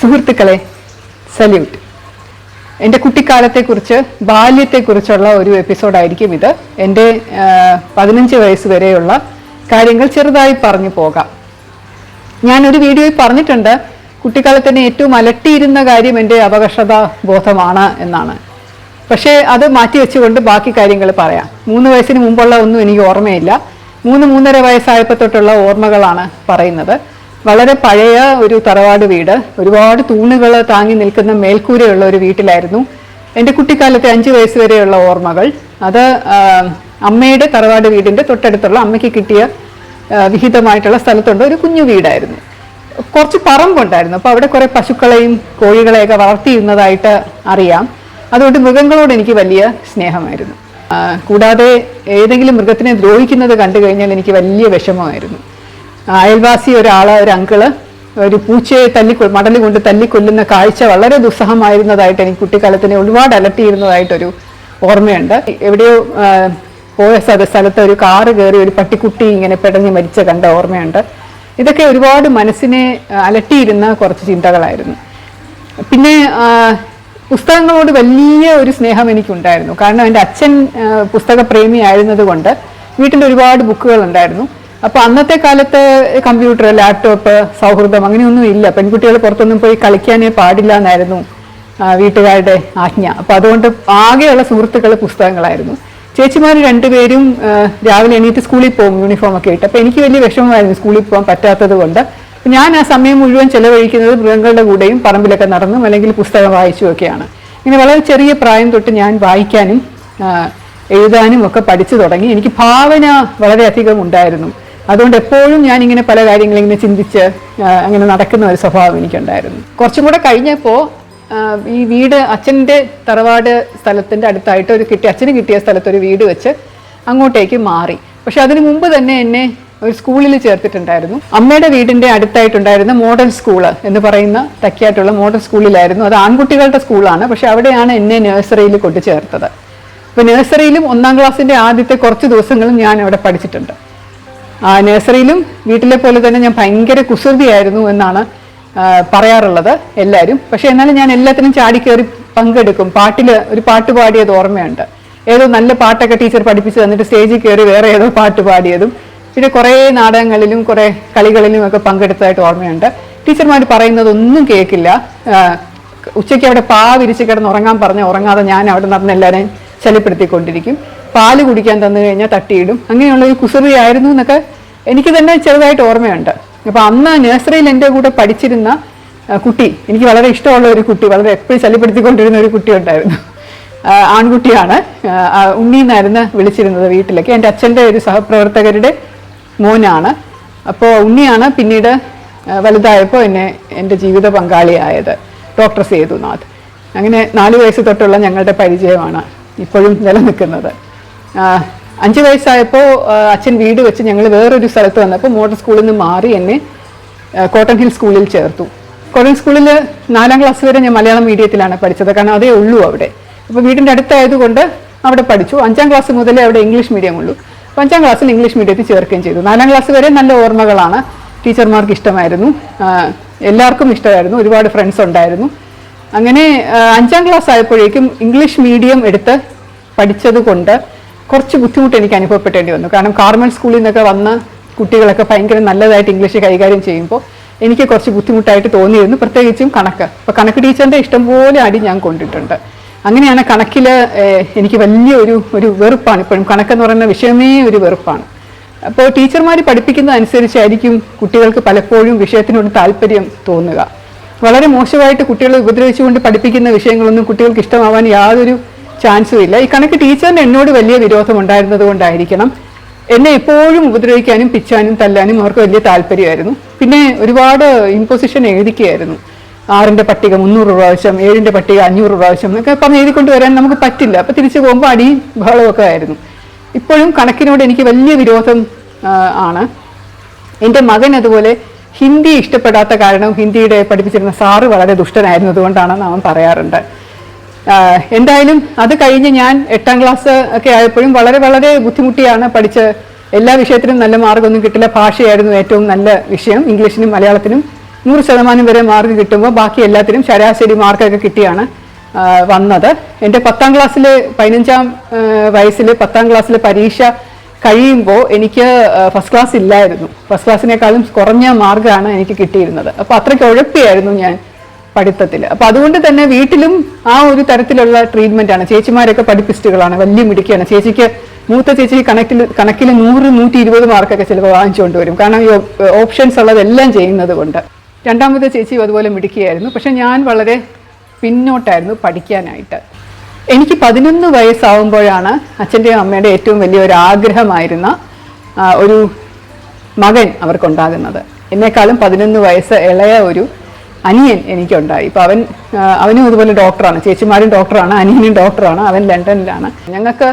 സുഹൃത്തുക്കളെ, സല്യൂട്ട്. എൻ്റെ കുട്ടിക്കാലത്തെക്കുറിച്ച്, ബാല്യത്തെക്കുറിച്ചുള്ള ഒരു എപ്പിസോഡായിരിക്കും ഇത്. എൻ്റെ 15 വയസ്സ് വരെയുള്ള കാര്യങ്ങൾ ചെറുതായി പറഞ്ഞു പോകാം. ഞാനൊരു വീഡിയോയിൽ പറഞ്ഞിട്ടുണ്ട്, കുട്ടിക്കാലത്ത് ഏറ്റവും അലട്ടിയിരുന്ന കാര്യം എൻ്റെ അപകർഷതാ ബോധമാണ് എന്നാണ്. പക്ഷേ അത് മാറ്റി വെച്ചുകൊണ്ട് ബാക്കി കാര്യങ്ങൾ പറയാം. 3 വയസ്സിന് മുമ്പുള്ള ഒന്നും എനിക്ക് ഓർമ്മയില്ല. 3-3.5 വയസ്സായപ്പോൾ തൊട്ടുള്ള ഓർമ്മകളാണ് പറയുന്നത്. വളരെ പഴയ ഒരു തറവാട് വീട്, ഒരുപാട് തൂണുകൾ താങ്ങി നിൽക്കുന്ന മേൽക്കൂരയുള്ള ഒരു വീട്ടിലായിരുന്നു എൻ്റെ കുട്ടിക്കാലത്തെ 5 വയസ്സ് വരെയുള്ള ഓർമ്മകൾ. അത് അമ്മയുടെ തറവാട് വീടിൻ്റെ തൊട്ടടുത്തുള്ള അമ്മയ്ക്ക് കിട്ടിയ വിഹിതമായിട്ടുള്ള സ്ഥലത്തുണ്ട് ഒരു കുഞ്ഞു വീടായിരുന്നു. കുറച്ച് പറമ്പുണ്ടായിരുന്നു. അപ്പോൾ അവിടെ കുറേ പശുക്കളെയും കോഴികളെയൊക്കെ വളർത്തിയിരുന്നതായിട്ട് അറിയാം. അതുകൊണ്ട് മൃഗങ്ങളോട് എനിക്ക് വലിയ സ്നേഹമായിരുന്നു. കൂടാതെ ഏതെങ്കിലും മൃഗത്തിനെ ദ്രോഹിക്കുന്നത് കണ്ടു കഴിഞ്ഞാൽ എനിക്ക് വലിയ വിഷമമായിരുന്നു. അയൽവാസി ഒരു അങ്കിള് ഒരു പൂച്ചയെ മടല് കൊണ്ട് തല്ലിക്കൊല്ലുന്ന കാഴ്ച വളരെ ദുസ്സഹമായിരുന്നതായിട്ട് എനിക്ക് കുട്ടിക്കാലത്തിന് ഒരുപാട് അലട്ടിയിരുന്നതായിട്ടൊരു ഓർമ്മയുണ്ട്. എവിടെയോ പോയ സ്ഥലത്ത് ഒരു കാറ് കയറി ഒരു പട്ടിക്കുട്ടി ഇങ്ങനെ പെടഞ്ഞ് മരിച്ച കണ്ട ഓർമ്മയുണ്ട്. ഇതൊക്കെ ഒരുപാട് മനസ്സിനെ അലട്ടിയിരുന്ന കുറച്ച് ചിന്തകളായിരുന്നു. പിന്നെ പുസ്തകങ്ങളോട് വലിയ ഒരു സ്നേഹം എനിക്കുണ്ടായിരുന്നു. കാരണം എൻ്റെ അച്ഛൻ പുസ്തകപ്രേമി ആയിരുന്നത് കൊണ്ട് വീട്ടിൽ ഒരുപാട് ബുക്കുകൾ ഉണ്ടായിരുന്നു. അപ്പോൾ അന്നത്തെ കാലത്ത് കമ്പ്യൂട്ടർ, ലാപ്ടോപ്പ്, സൗഹൃദം അങ്ങനെയൊന്നും ഇല്ല. പെൺകുട്ടികൾ പുറത്തൊന്നും പോയി കളിക്കാനേ പാടില്ല എന്നായിരുന്നു വീട്ടുകാരുടെ ആജ്ഞ. അപ്പോൾ അതുകൊണ്ട് ആകെയുള്ള സുഹൃത്തുക്കൾ പുസ്തകങ്ങളായിരുന്നു. ചേച്ചിമാർ 2 പേരും രാവിലെ എണീറ്റ് സ്കൂളിൽ പോകും യൂണിഫോമൊക്കെ ഇട്ട്. അപ്പോൾ എനിക്ക് വലിയ വിഷമമായിരുന്നു സ്കൂളിൽ പോകാൻ പറ്റാത്തത് കൊണ്ട്. ഞാൻ ആ സമയം മുഴുവൻ ചെലവഴിക്കുന്നത് മൃഗങ്ങളുടെ കൂടെയും പറമ്പിലൊക്കെ നടന്നും അല്ലെങ്കിൽ പുസ്തകം വായിച്ചും ഒക്കെയാണ്. ഇങ്ങനെ വളരെ ചെറിയ പ്രായം തൊട്ട് ഞാൻ വായിക്കാനും എഴുതാനും ഒക്കെ പഠിച്ചു തുടങ്ങി. എനിക്ക് ഭാവന വളരെയധികം ഉണ്ടായിരുന്നു. അതുകൊണ്ട് എപ്പോഴും ഞാനിങ്ങനെ പല കാര്യങ്ങളിങ്ങനെ ചിന്തിച്ച് അങ്ങനെ നടക്കുന്ന ഒരു സ്വഭാവം എനിക്കുണ്ടായിരുന്നു. കുറച്ചും കൂടെ കഴിഞ്ഞപ്പോൾ ഈ വീട് അച്ഛൻ്റെ തറവാട് സ്ഥലത്തിൻ്റെ അടുത്തായിട്ട് അച്ഛന് കിട്ടിയ സ്ഥലത്തൊരു വീട് വെച്ച് അങ്ങോട്ടേക്ക് മാറി. പക്ഷെ അതിനു മുമ്പ് തന്നെ എന്നെ ഒരു സ്കൂളിൽ ചേർത്തിട്ടുണ്ടായിരുന്നു. അമ്മയുടെ വീടിൻ്റെ അടുത്തായിട്ടുണ്ടായിരുന്ന മോഡൽ സ്കൂള് എന്ന് പറയുന്ന തക്കിയായിട്ടുള്ള മോഡൽ സ്കൂളിലായിരുന്നു. അത് ആൺകുട്ടികളുടെ സ്കൂളാണ്. പക്ഷെ അവിടെയാണ് എന്നെ നഴ്സറിയിൽ കൊണ്ട് ചേർത്തത്. അപ്പോൾ നഴ്സറിയിലും 1-ാം ക്ലാസ്സിൻ്റെ ആദ്യത്തെ കുറച്ച് ദിവസങ്ങളും ഞാൻ അവിടെ പഠിച്ചിട്ടുണ്ട്. നഴ്സറിയിലും വീട്ടിലെ പോലെ തന്നെ ഞാൻ ഭയങ്കര കുസൃതിയായിരുന്നു എന്നാണ് പറയാറുള്ളത് എല്ലാവരും. പക്ഷെ എന്നാലും ഞാൻ എല്ലാത്തിനും ചാടിക്കയറി പങ്കെടുക്കും. ഒരു പാട്ട് പാടിയത് ഓർമ്മയുണ്ട്. ഏതോ നല്ല പാട്ടൊക്കെ ടീച്ചർ പഠിപ്പിച്ച് തന്നിട്ട് സ്റ്റേജിൽ കയറി വേറെ ഏതോ പാട്ട് പാടിയതും പിന്നെ കുറേ നാടകങ്ങളിലും കുറേ കളികളിലും ഒക്കെ പങ്കെടുത്തതായിട്ട് ഓർമ്മയുണ്ട്. ടീച്ചർമാർ പറയുന്നതൊന്നും കേൾക്കില്ല. ഉച്ചയ്ക്ക് അവിടെ വിരിച്ച് കിടന്ന് ഉറങ്ങാൻ പറഞ്ഞാൽ ഉറങ്ങാതെ ഞാൻ അവിടെ നടന്ന് എല്ലാവരെയും ശല്യപ്പെടുത്തിക്കൊണ്ടിരിക്കും. പാല് കുടിക്കാൻ തന്നു കഴിഞ്ഞാൽ തട്ടിയിടും. അങ്ങനെയുള്ള ഒരു കുസൃതിയായിരുന്നു എന്നൊക്കെ എനിക്ക് തന്നെ ചെറുതായിട്ട് ഓർമ്മയുണ്ട്. അപ്പോൾ അന്ന് നഴ്സറിയിൽ എൻ്റെ കൂടെ പഠിച്ചിരുന്ന കുട്ടി, എനിക്ക് വളരെ ഇഷ്ടമുള്ള ഒരു കുട്ടി, വളരെ എപ്പോഴും ശല്യപ്പെടുത്തിക്കൊണ്ടിരുന്ന ഒരു കുട്ടി ഉണ്ടായിരുന്നു. ആൺകുട്ടിയാണ്. ഉണ്ണി എന്നായിരുന്നു വിളിച്ചിരുന്നത് വീട്ടിലേക്ക്. എൻ്റെ അച്ഛൻ്റെ ഒരു സഹപ്രവർത്തകരുടെ മോനാണ്. അപ്പോൾ ഉണ്ണിയാണ് പിന്നീട് വലുതായപ്പോൾ എൻ്റെ ജീവിത പങ്കാളിയായത്, ഡോക്ടർ സേതുനാഥ്. അങ്ങനെ 4 വയസ്സ് തൊട്ടുള്ള ഞങ്ങളുടെ പരിചയമാണ് ഇപ്പോഴും നിലനിൽക്കുന്നത്. 5 വയസ്സായപ്പോൾ അച്ഛൻ വീട് വെച്ച് ഞങ്ങൾ വേറൊരു സ്ഥലത്ത് വന്നപ്പോൾ മോഡൽ സ്കൂളിൽ നിന്ന് മാറി എന്നെ കോട്ടൺ ഹിൽ സ്കൂളിൽ ചേർത്തു. കോട്ടൺ സ്കൂളിൽ 4-ാം ക്ലാസ് വരെ ഞാൻ മലയാളം മീഡിയത്തിലാണ് പഠിച്ചത്. കാരണം അതേ ഉള്ളൂ അവിടെ. അപ്പോൾ വീടിൻ്റെ അടുത്തായതുകൊണ്ട് അവിടെ പഠിച്ചു. 5-ാം ക്ലാസ് മുതലേ അവിടെ ഇംഗ്ലീഷ് മീഡിയം ഉള്ളൂ. 5-ാം ക്ലാസ്സിൽ ഇംഗ്ലീഷ് മീഡിയത്തിൽ ചേർക്കുകയും ചെയ്തു. 4-ാം ക്ലാസ് വരെ നല്ല ഓർമ്മകളാണ്. ടീച്ചർമാർക്ക് ഇഷ്ടമായിരുന്നു, എല്ലാവർക്കും ഇഷ്ടമായിരുന്നു, ഒരുപാട് ഫ്രണ്ട്സ് ഉണ്ടായിരുന്നു. അങ്ങനെ 5-ാം ക്ലാസ് ആയപ്പോഴേക്കും ഇംഗ്ലീഷ് മീഡിയം എടുത്ത് പഠിച്ചത് കൊണ്ട് കുറച്ച് ബുദ്ധിമുട്ട് എനിക്ക് അനുഭവപ്പെടേണ്ടി വന്നു. കാരണം കാർമൽ സ്കൂളിൽ നിന്നൊക്കെ വന്ന കുട്ടികളൊക്കെ ഭയങ്കര നല്ലതായിട്ട് ഇംഗ്ലീഷ് കൈകാര്യം ചെയ്യുമ്പോൾ എനിക്ക് കുറച്ച് ബുദ്ധിമുട്ടായിട്ട് തോന്നിയിരുന്നു, പ്രത്യേകിച്ചും കണക്ക്. അപ്പോൾ കണക്ക് ടീച്ചറിൻ്റെ ഇഷ്ടംപോലെ അടി ഞാൻ കൊണ്ടിട്ടുണ്ട്. അങ്ങനെയാണ് കണക്കിൽ എനിക്ക് വലിയ ഒരു വെറുപ്പാണ്. ഇപ്പോഴും കണക്കെന്ന് പറയുന്ന വിഷയമേ ഒരു വെറുപ്പാണ്. അപ്പോൾ ടീച്ചർമാർ പഠിപ്പിക്കുന്നതനുസരിച്ചായിരിക്കും കുട്ടികൾക്ക് പലപ്പോഴും വിഷയത്തിനോട് താല്പര്യം തോന്നുക. വളരെ മോശമായിട്ട് കുട്ടികളെ ഉപദ്രവിച്ചുകൊണ്ട് പഠിപ്പിക്കുന്ന വിഷയങ്ങളൊന്നും കുട്ടികൾക്ക് ഇഷ്ടമാവാൻ യാതൊരു ചാൻസും ഇല്ല. ഈ കണക്ക് ടീച്ചറിന് എന്നോട് വലിയ വിരോധം ഉണ്ടായിരുന്നത് കൊണ്ടായിരിക്കണം എന്നെ എപ്പോഴും ഉപദ്രവിക്കാനും പിച്ചാനും തല്ലാനും അവർക്ക് വലിയ താല്പര്യമായിരുന്നു. പിന്നെ ഒരുപാട് ഇമ്പോസിഷൻ എഴുതിക്കുകയായിരുന്നു. 6ന്റെ പട്ടിക 300 പ്രാവശ്യം, 7ന്റെ പട്ടിക 500 പ്രാവശ്യം എന്നൊക്കെ പറഞ്ഞ് എഴുതിക്കൊണ്ട് വരാൻ നമുക്ക് പറ്റില്ല. അപ്പോൾ തിരിച്ചു പോകുമ്പോൾ അടിയും ബഹളമൊക്കെ ആയിരുന്നു. ഇപ്പോഴും കണക്കിനോട് എനിക്ക് വലിയ വിരോധം ആണ്. എൻ്റെ മകൻ അതുപോലെ ഹിന്ദി ഇഷ്ടപ്പെടാത്ത കാരണം ഹിന്ദിയുടെ പഠിപ്പിച്ചിരുന്ന സാറ് വളരെ ദുഷ്ടനായിരുന്നതുകൊണ്ടാണെന്ന് അവൻ പറയാറുണ്ട്. എന്തായാലും അത് കഴിഞ്ഞ് ഞാൻ 8-ാം ക്ലാസ് ഒക്കെ ആയപ്പോഴും വളരെ വളരെ ബുദ്ധിമുട്ടിയാണ് പഠിച്ച്. എല്ലാ വിഷയത്തിനും നല്ല മാർക്കൊന്നും കിട്ടില്ല. ഭാഷയായിരുന്നു ഏറ്റവും നല്ല വിഷയം. ഇംഗ്ലീഷിനും മലയാളത്തിനും 100% വരെ മാർക്ക് കിട്ടുമ്പോൾ ബാക്കി എല്ലാത്തിനും ശരാശരി മാർക്കൊക്കെ കിട്ടിയാണ് വന്നത്. എൻ്റെ 10ാം ക്ലാസ്സിൽ 15ാം വയസ്സിൽ 10ാം ക്ലാസ്സിലെ പരീക്ഷ കഴിയുമ്പോൾ എനിക്ക് ഫസ്റ്റ് ക്ലാസ് ഇല്ലായിരുന്നു. ഫസ്റ്റ് ക്ലാസ്സിനേക്കാളും കുറഞ്ഞ മാർക്കാണ് എനിക്ക് കിട്ടിയിരുന്നത്. അപ്പോൾ അത്രയ്ക്ക് ഉഴപ്പിയായിരുന്നു ഞാൻ പഠിത്തത്തിൽ. അപ്പോൾ അതുകൊണ്ട് തന്നെ വീട്ടിലും ആ ഒരു തരത്തിലുള്ള ട്രീറ്റ്മെൻറ്റാണ്. ചേച്ചിമാരൊക്കെ പഠിപ്പിസ്റ്റുകളാണ്, വലിയ മിടുക്കിയാണ്. മൂത്ത ചേച്ചിക്ക് കണക്കിൽ 100-120 മാർക്കൊക്കെ ചിലപ്പോൾ വാങ്ങിച്ചുകൊണ്ട് വരും. കാരണം ഈ ഓപ്ഷൻസ് ഉള്ളതെല്ലാം ചെയ്യുന്നത് കൊണ്ട്. രണ്ടാമത്തെ ചേച്ചിയും അതുപോലെ മിടുക്കിയായിരുന്നു. പക്ഷെ ഞാൻ വളരെ പിന്നോട്ടായിരുന്നു പഠിക്കാനായിട്ട്. എനിക്ക് 11 വയസ്സാവുമ്പോഴാണ് അച്ഛൻ്റെയും അമ്മയുടെ ഏറ്റവും വലിയൊരു ആഗ്രഹമായിരുന്ന ഒരു മകൻ അവർക്കുണ്ടാകുന്നത്. എന്നെക്കാളും 11 വയസ്സ് ഇളയ ഒരു അനിയൻ എനിക്കുണ്ടായി. ഇപ്പം അവനും അതുപോലെ ഡോക്ടറാണ്. ചേച്ചിമാരും ഡോക്ടറാണ്, അനിയനും ഡോക്ടറാണ്. അവൻ ലണ്ടനിലാണ്. ഞങ്ങൾക്ക്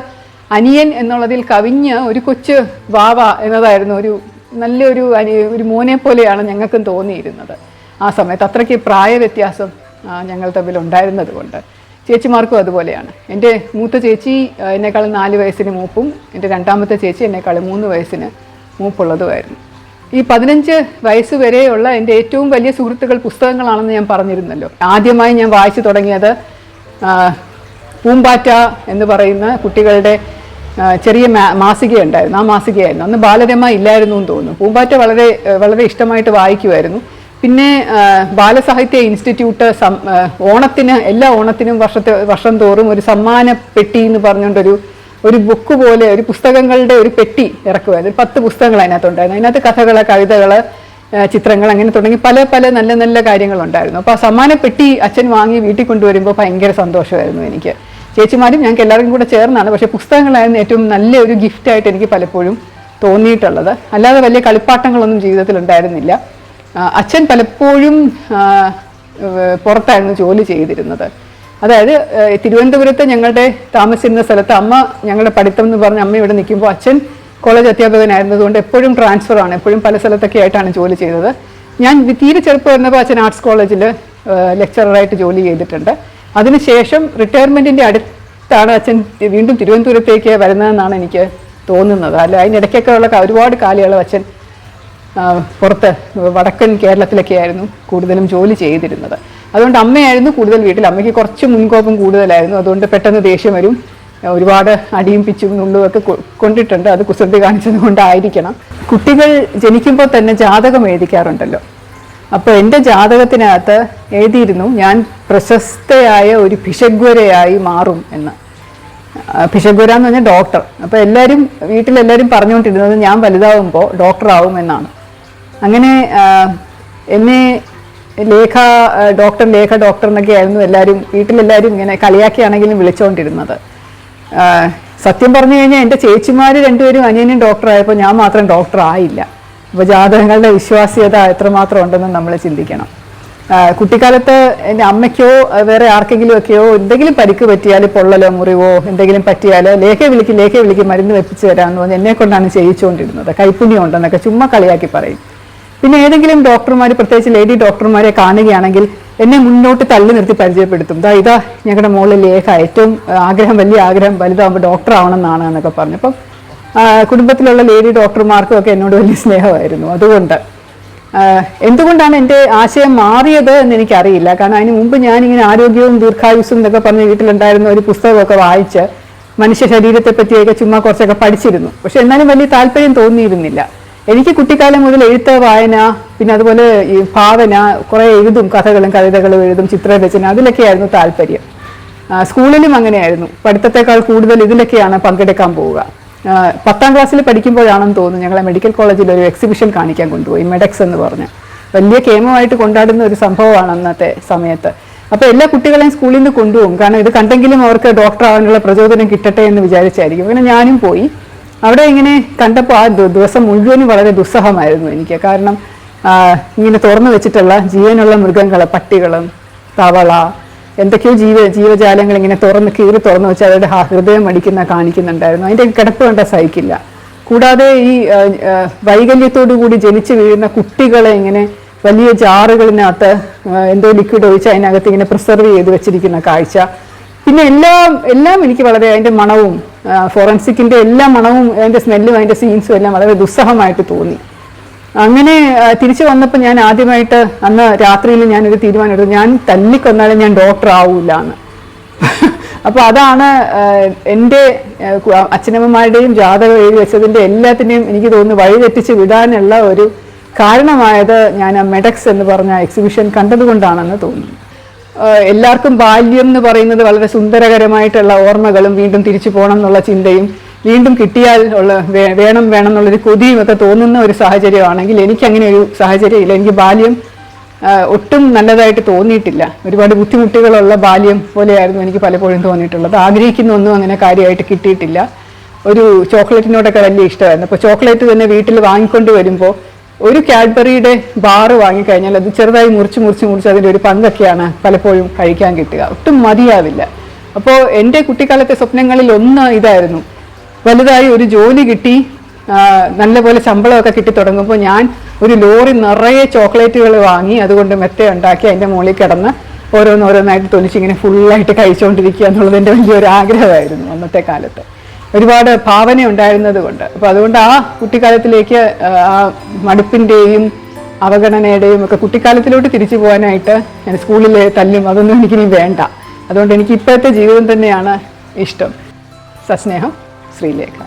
അനിയൻ എന്നുള്ളതിൽ കവിഞ്ഞ് ഒരു കൊച്ചു വാവ എന്നതായിരുന്നു. നല്ലൊരു ഒരു മോനെ പോലെയാണ് ഞങ്ങൾക്കും തോന്നിയിരുന്നത് ആ സമയത്ത്. അത്രയ്ക്ക് പ്രായ വ്യത്യാസം ഞങ്ങൾ തമ്മിൽ ഉണ്ടായിരുന്നത് കൊണ്ട്. ചേച്ചിമാർക്കും അതുപോലെയാണ്. എൻ്റെ മൂത്ത ചേച്ചി എന്നെക്കാളും 4 വയസ്സിന് മൂപ്പും എൻ്റെ രണ്ടാമത്തെ ചേച്ചി എന്നെക്കാളും 3 വയസ്സിന് മൂപ്പുള്ളതുമായിരുന്നു. ഈ 15 വയസ്സ് വരെയുള്ള എൻ്റെ ഏറ്റവും വലിയ സുഹൃത്തുക്കൾ പുസ്തകങ്ങളാണെന്ന് ഞാൻ പറഞ്ഞിരുന്നല്ലോ. ആദ്യമായി ഞാൻ വായിച്ചു തുടങ്ങിയത് പൂമ്പാറ്റ എന്ന് പറയുന്ന കുട്ടികളുടെ ചെറിയ മാസികയുണ്ടായിരുന്നു. ആ മാസികയായിരുന്നു. അന്ന് ബാലരമ ഇല്ലായിരുന്നു എന്ന് തോന്നുന്നു. പൂമ്പാറ്റ വളരെ വളരെ ഇഷ്ടമായിട്ട് വായിക്കുമായിരുന്നു. പിന്നെ ബാലസാഹിത്യ ഇൻസ്റ്റിറ്റ്യൂട്ട് ഓണത്തിന് എല്ലാ ഓണത്തിനും വർഷം തോറും ഒരു സമ്മാന പെട്ടി എന്ന് പറഞ്ഞുകൊണ്ടൊരു ബുക്ക് പോലെ ഒരു പുസ്തകങ്ങളുടെ ഒരു പെട്ടി ഇറക്കുമായിരുന്നു. 10 പുസ്തകങ്ങൾ അതിനകത്തുണ്ടായിരുന്നു. അതിനകത്ത് കഥകൾ, കവിതകൾ, ചിത്രങ്ങൾ, അങ്ങനെ തുടങ്ങി പല പല നല്ല നല്ല കാര്യങ്ങളുണ്ടായിരുന്നു. അപ്പോൾ ആ സമ്മാന പെട്ടി അച്ഛൻ വാങ്ങി വീട്ടിൽ കൊണ്ടുവരുമ്പോൾ ഭയങ്കര സന്തോഷമായിരുന്നു എനിക്ക്. ചേച്ചിമാരും ഞങ്ങൾക്ക് എല്ലാവർക്കും കൂടെ ചേർന്നാണ്. പക്ഷേ പുസ്തകങ്ങളായിരുന്നു ഏറ്റവും നല്ലൊരു ഗിഫ്റ്റായിട്ട് എനിക്ക് പലപ്പോഴും തോന്നിയിട്ടുള്ളത്. അല്ലാതെ വലിയ കളിപ്പാട്ടങ്ങളൊന്നും ജീവിതത്തിൽ ഉണ്ടായിരുന്നില്ല. അച്ഛൻ പലപ്പോഴും പുറത്തായിരുന്നു ജോലി ചെയ്തിരുന്നത്. അതായത് തിരുവനന്തപുരത്ത് ഞങ്ങളുടെ താമസിച്ചിരുന്ന സ്ഥലത്ത് അമ്മ ഞങ്ങളുടെ പഠിത്തം എന്ന് പറഞ്ഞ് അമ്മ ഇവിടെ നിൽക്കുമ്പോൾ അച്ഛൻ കോളേജ് അധ്യാപകനായിരുന്നതുകൊണ്ട് എപ്പോഴും ട്രാൻസ്ഫറാണ്. എപ്പോഴും പല സ്ഥലത്തൊക്കെ ആയിട്ടാണ് ജോലി ചെയ്തത്. ഞാൻ തീരെ ചെറുപ്പം വരുന്നപ്പോൾ അച്ഛൻ ആർട്സ് കോളേജിൽ ലെക്ചററായിട്ട് ജോലി ചെയ്തിട്ടുണ്ട്. അതിനുശേഷം റിട്ടയർമെൻറ്റിൻ്റെ അടുത്താണ് അച്ഛൻ വീണ്ടും തിരുവനന്തപുരത്തേക്ക് വരുന്നതെന്നാണ് എനിക്ക് തോന്നുന്നത്. അല്ല, അതിനിടയ്ക്കൊക്കെ ഉള്ള ഒരുപാട് കാലയളവ് അച്ഛൻ പുറത്ത് വടക്കൻ കേരളത്തിലൊക്കെ ആയിരുന്നു കൂടുതലും ജോലി ചെയ്തിരുന്നത്. അതുകൊണ്ട് അമ്മയായിരുന്നു കൂടുതൽ വീട്ടിൽ. അമ്മയ്ക്ക് കുറച്ച് മുൻകോപം കൂടുതലായിരുന്നു. അതുകൊണ്ട് പെട്ടെന്ന് ദേഷ്യം വരും. ഒരുപാട് അടിയും പിച്ചും നുള്ളുമൊക്കെ കൊണ്ടിട്ടുണ്ട്. അത് കുസൃതി കാണിച്ചത് കൊണ്ടായിരിക്കണം. കുട്ടികൾ ജനിക്കുമ്പോൾ തന്നെ ജാതകം എഴുതിക്കാറുണ്ടല്ലോ. അപ്പോൾ എൻ്റെ ജാതകത്തിനകത്ത് എഴുതിയിരുന്നു ഞാൻ പ്രശസ്തയായ ഒരു ഭിഷഗ്വരയായി മാറും എന്ന്. ഭിഷഗ്വര എന്ന് പറഞ്ഞാൽ ഡോക്ടർ. അപ്പോൾ വീട്ടിലെല്ലാവരും പറഞ്ഞുകൊണ്ടിരുന്നത് ഞാൻ വലുതാവുമ്പോൾ ഡോക്ടറാവും എന്നാണ്. അങ്ങനെ എന്നെ ലേഖ ഡോക്ടർ എന്നൊക്കെ ആയിരുന്നു വീട്ടിലെല്ലാവരും ഇങ്ങനെ കളിയാക്കിയാണെങ്കിലും വിളിച്ചുകൊണ്ടിരുന്നത്. സത്യം പറഞ്ഞു കഴിഞ്ഞാൽ എൻ്റെ ചേച്ചിമാർ രണ്ടുപേരും അനിയനും ഡോക്ടറായപ്പോൾ ഞാൻ മാത്രം ഡോക്ടർ ആയില്ല. അപ്പോൾ ജാതകങ്ങളുടെ വിശ്വാസ്യത എത്രമാത്രം ഉണ്ടെന്ന് നമ്മൾ ചിന്തിക്കണം. കുട്ടിക്കാലത്ത് എൻ്റെ അമ്മയ്ക്കോ വേറെ ആർക്കെങ്കിലും ഒക്കെയോ എന്തെങ്കിലും പരിക്ക് പറ്റിയാൽ, പൊള്ളലോ മുറിവോ എന്തെങ്കിലും പറ്റിയാൽ ലേഖ വിളിക്കും മരുന്ന് വെപ്പിച്ച് തരാമെന്ന് പറഞ്ഞ് എന്നെ കൊണ്ടാണ് ചെയ്യിച്ചുകൊണ്ടിരുന്നത്. കൈപ്പുണ്യം ഉണ്ടെന്നൊക്കെ ചുമ്മാ കളിയാക്കി പറയും. പിന്നെ ഏതെങ്കിലും ഡോക്ടർമാർ, പ്രത്യേകിച്ച് ലേഡി ഡോക്ടർമാരെ കാണുകയാണെങ്കിൽ എന്നെ മുന്നോട്ട് തള്ളി നിർത്തി പരിചയപ്പെടുത്തും. ഇതാ ഞങ്ങളുടെ മോള് ലേഖ, ഏറ്റവും വലിയ ആഗ്രഹം വലുതാകുമ്പോൾ ഡോക്ടർ ആവണമെന്നാണ് എന്നൊക്കെ പറഞ്ഞു. അപ്പം കുടുംബത്തിലുള്ള ലേഡി ഡോക്ടർമാർക്കും ഒക്കെ എന്നോട് വലിയ സ്നേഹമായിരുന്നു. അതുകൊണ്ട് എന്തുകൊണ്ടാണ് എൻ്റെ ആശയം മാറിയത് എന്ന് എനിക്കറിയില്ല. കാരണം അതിന് മുമ്പ് ഞാനിങ്ങനെ ആരോഗ്യവും ദീർഘായുസ്സും എന്നൊക്കെ പറഞ്ഞ് വീട്ടിലുണ്ടായിരുന്ന ഒരു പുസ്തകമൊക്കെ വായിച്ച് മനുഷ്യ ശരീരത്തെ പറ്റിയൊക്കെ ചുമ്മാ കുറച്ചൊക്കെ പഠിച്ചിരുന്നു. പക്ഷെ എന്നാലും വലിയ താല്പര്യം തോന്നിയിരുന്നില്ല. എനിക്ക് കുട്ടിക്കാലം മുതൽ എഴുത്ത്, വായന, പിന്നെ അതുപോലെ ഈ ഭാവന, കുറേ എഴുതും, കഥകളും കവിതകളും എഴുതും, ചിത്രരചന, അതിലൊക്കെയായിരുന്നു താല്പര്യം. സ്കൂളിലും അങ്ങനെയായിരുന്നു. പഠിത്തത്തെക്കാൾ കൂടുതൽ ഇതിലൊക്കെയാണ് പങ്കെടുക്കാൻ പോവുക. 10ാം ക്ലാസ്സിൽ പഠിക്കുമ്പോഴാണെന്ന് തോന്നുന്നു ഞങ്ങളെ മെഡിക്കൽ കോളേജിൽ ഒരു എക്സിബിഷൻ കാണിക്കാൻ കൊണ്ടുപോയി. മെഡെക്സ് എന്ന് പറഞ്ഞ് വലിയ കേമമായിട്ട് കൊണ്ടാടുന്ന ഒരു സംഭവമാണ് അന്നത്തെ സമയത്ത്. അപ്പോൾ എല്ലാ കുട്ടികളെയും സ്കൂളിൽ നിന്ന് കൊണ്ടുപോകും. കാരണം ഇത് കണ്ടെങ്കിലും അവർക്ക് ഡോക്ടർ ആവാനുള്ള പ്രചോദനം കിട്ടട്ടെ എന്ന് വിചാരിച്ചായിരിക്കും. അങ്ങനെ ഞാനും പോയി. അവിടെ ഇങ്ങനെ കണ്ടപ്പോൾ ആ ദിവസം മുഴുവനും വളരെ ദുസ്സഹമായിരുന്നു എനിക്ക്. കാരണം ഇങ്ങനെ തുറന്നു വെച്ചിട്ടുള്ള ജീവനുള്ള മൃഗങ്ങൾ, പട്ടികളും തവള, എന്തൊക്കെയോ ജീവജാലങ്ങൾ ഇങ്ങനെ കീറി തുറന്നു വെച്ച് അവരുടെ ഹൃദയം കാണിക്കുന്നുണ്ടായിരുന്നു. അതിൻ്റെ കിടപ്പ് കണ്ട സഹിക്കില്ല. കൂടാതെ ഈ വൈകല്യത്തോടു കൂടി ജനിച്ചു വീഴുന്ന കുട്ടികളെ ഇങ്ങനെ വലിയ ജാറുകളിനകത്ത് എന്തോ ലിക്വിഡ് ഒഴിച്ച് അതിനകത്ത് ഇങ്ങനെ പ്രിസർവ് ചെയ്ത് വെച്ചിരിക്കുന്ന കാഴ്ച. പിന്നെ എല്ലാം എനിക്ക് വളരെ, അതിൻ്റെ മണവും ഫോറൻസിക്കിൻ്റെ എല്ലാ മണവും അതിൻ്റെ സ്മെല്ലും അതിൻ്റെ സീൻസും എല്ലാം വളരെ ദുസ്സഹമായിട്ട് തോന്നി. അങ്ങനെ തിരിച്ചു വന്നപ്പോൾ ഞാൻ ആദ്യമായിട്ട് അന്ന് രാത്രിയിൽ ഞാനൊരു തീരുമാനമെടുത്തു, ഞാൻ തല്ലിക്കൊന്നാലും ഞാൻ ഡോക്ടർ ആവൂല എന്ന്. അപ്പോൾ അതാണ് എൻ്റെ അച്ഛനമ്മമാരുടെയും ജാതകം എഴുതി വെച്ചതിൻ്റെ എല്ലാത്തിനെയും എനിക്ക് തോന്നുന്നു വഴിതെറ്റിച്ച് വിടാനുള്ള ഒരു കാരണമായത് ഞാൻ ആ മെഡക്സ് എന്ന് പറഞ്ഞ എക്സിബിഷൻ കണ്ടതുകൊണ്ടാണെന്ന് തോന്നുന്നു. എല്ലാവർക്കും ബാല്യം എന്ന് പറയുന്നത് വളരെ സുന്ദരകരമായിട്ടുള്ള ഓർമ്മകളും വീണ്ടും തിരിച്ചു പോകണം എന്നുള്ള ചിന്തയും വീണ്ടും കിട്ടിയാൽ ഉള്ള വേണം എന്നുള്ളൊരു കൊതിയും ഒക്കെ തോന്നുന്ന ഒരു സാഹചര്യമാണെങ്കിൽ എനിക്കങ്ങനെ ഒരു സാഹചര്യമില്ല. എനിക്ക് ബാല്യം ഒട്ടും നല്ലതായിട്ട് തോന്നിയിട്ടില്ല. ഒരുപാട് ബുദ്ധിമുട്ടുകളുള്ള ബാല്യം പോലെയായിരുന്നു എനിക്ക് പലപ്പോഴും തോന്നിയിട്ടുള്ളത്. ആഗ്രഹിക്കുന്ന ഒന്നും അങ്ങനെ കാര്യമായിട്ട് കിട്ടിയിട്ടില്ല. ഒരു ചോക്ലേറ്റിനോടൊക്കെ വലിയ ഇഷ്ടമായിരുന്നു. അപ്പോൾ ചോക്ലേറ്റ് തന്നെ വീട്ടിൽ വാങ്ങിക്കൊണ്ട് വരുമ്പോൾ ഒരു കാഡ്ബറിയുടെ ബാറ് വാങ്ങിക്കഴിഞ്ഞാൽ അത് ചെറുതായി മുറിച്ച് അതിൻ്റെ ഒരു പങ്കൊക്കെയാണ് പലപ്പോഴും കഴിക്കാൻ കിട്ടുക. ഒട്ടും മതിയാവില്ല. അപ്പോൾ എൻ്റെ കുട്ടിക്കാലത്തെ സ്വപ്നങ്ങളിൽ ഒന്ന് ഇതായിരുന്നു, വലുതായി ഒരു ജോലി കിട്ടി നല്ലപോലെ ശമ്പളമൊക്കെ കിട്ടി തുടങ്ങുമ്പോൾ ഞാൻ ഒരു ലോറി നിറയെ ചോക്ലേറ്റുകൾ വാങ്ങി അതുകൊണ്ട് മെത്ത ഉണ്ടാക്കി അതിൻ്റെ മുകളിൽ കിടന്ന് ഓരോന്നായിട്ട് തൊലിച്ചിങ്ങനെ ഫുള്ളായിട്ട് കഴിച്ചുകൊണ്ടിരിക്കുക എന്നുള്ളത് എൻ്റെ വലിയൊരു ആഗ്രഹമായിരുന്നു അന്നത്തെ കാലത്ത്. ഒരുപാട് ഭാവന ഉണ്ടായിരുന്നത് കൊണ്ട്. അപ്പോൾ അതുകൊണ്ട് ആ കുട്ടിക്കാലത്തിലേക്ക് ആ മടുപ്പിൻ്റെയും അവഗണനയുടെയും ഒക്കെ കുട്ടിക്കാലത്തിലോട്ട് തിരിച്ചു പോകാനായിട്ട് ഞാൻ സ്കൂളിലെ തല്ലും അതൊന്നും എനിക്കിനി വേണ്ട. അതുകൊണ്ട് എനിക്ക് ഇപ്പോഴത്തെ ജീവിതം തന്നെയാണ് ഇഷ്ടം. സസ്നേഹം, ശ്രീലേഖ.